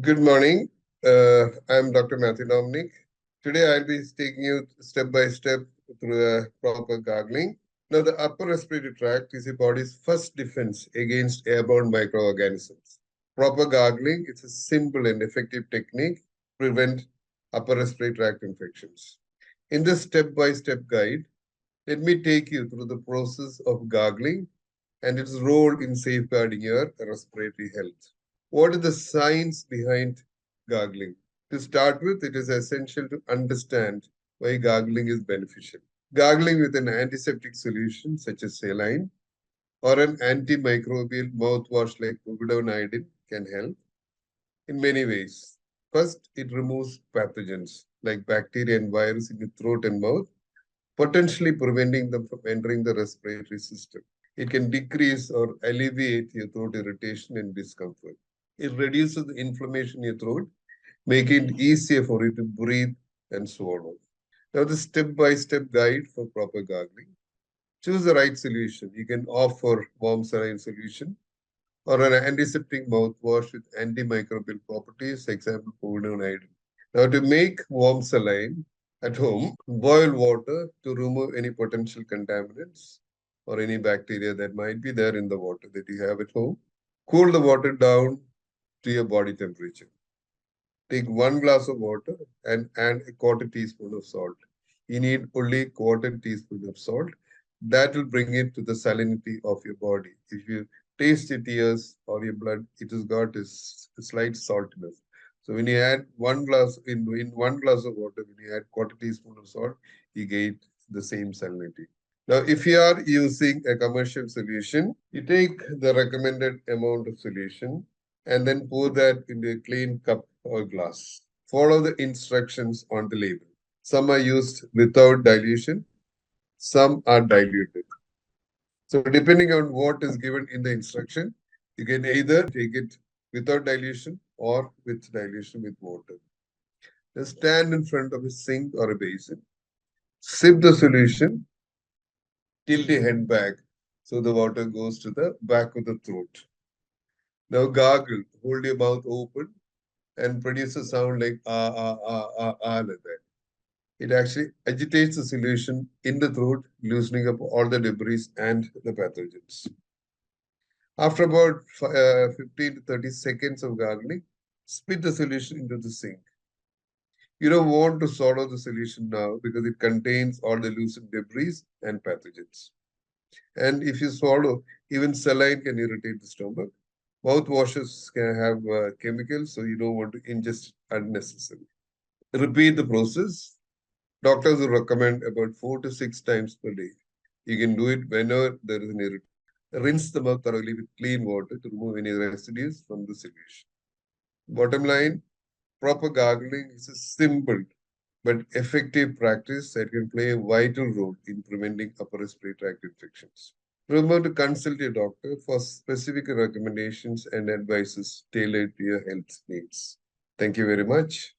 Good morning. I'm Dr. Mathew Dominic. Today I'll be taking you step by step through a proper gargling. Now, the upper respiratory tract is the body's first defense against airborne microorganisms. Proper gargling is a simple and effective technique to prevent upper respiratory tract infections. In this step-by-step guide, let me take you through the process of gargling and its role in safeguarding your respiratory health. What is the science behind gargling? To start with, it is essential to understand why gargling is beneficial. Gargling with an antiseptic solution such as saline or an antimicrobial mouthwash like povidone iodine can help in many ways. First, it removes pathogens like bacteria and virus in the throat and mouth, potentially preventing them from entering the respiratory system. It can decrease or alleviate your throat irritation and discomfort. It reduces the inflammation in your throat, making it easier for you to breathe and swallow. Now, the step-by-step guide for proper gargling. Choose the right solution. You can opt for warm saline solution or an antiseptic mouthwash with antimicrobial properties, example, povidone iodine. Now, to make warm saline at home, boil water to remove any potential contaminants or any bacteria that might be there in the water that you have at home. Cool the water down to your body temperature. Take 1 glass of water and add a quarter teaspoon of salt. You need only quarter teaspoon of salt. That will bring it to the salinity of your body. If you taste your tears or your blood, it has got a slight saltiness. So when you add 1 glass in 1 glass of water, when you add quarter teaspoon of salt, you get the same salinity. Now, if you are using a commercial solution, you take the recommended amount of solution and then pour that into a clean cup or glass. Follow the instructions on the label. Some are used without dilution, some are diluted. So depending on what is given in the instruction, you can either take it without dilution or with dilution with water. Just stand in front of a sink or a basin. Sip the solution, tilt your head back so the water goes to the back of the throat. Now gargle, hold your mouth open and produce a sound like like that. It actually agitates the solution in the throat, loosening up all the debris and the pathogens. After about 15 to 30 seconds of gargling, spit the solution into the sink. You don't want to swallow the solution now because it contains all the loosened debris and pathogens. And if you swallow, even saline can irritate the stomach. Mouthwashes can have chemicals, so you don't want to ingest unnecessarily. Repeat the process. Doctors will recommend about 4 to 6 times per day. You can do it whenever there is an irritation. Rinse the mouth thoroughly with clean water to remove any residues from the solution. Bottom line, proper gargling is a simple but effective practice that can play a vital role in preventing upper respiratory tract infections. Remember to consult your doctor for specific recommendations and advices tailored to your health needs. Thank you very much.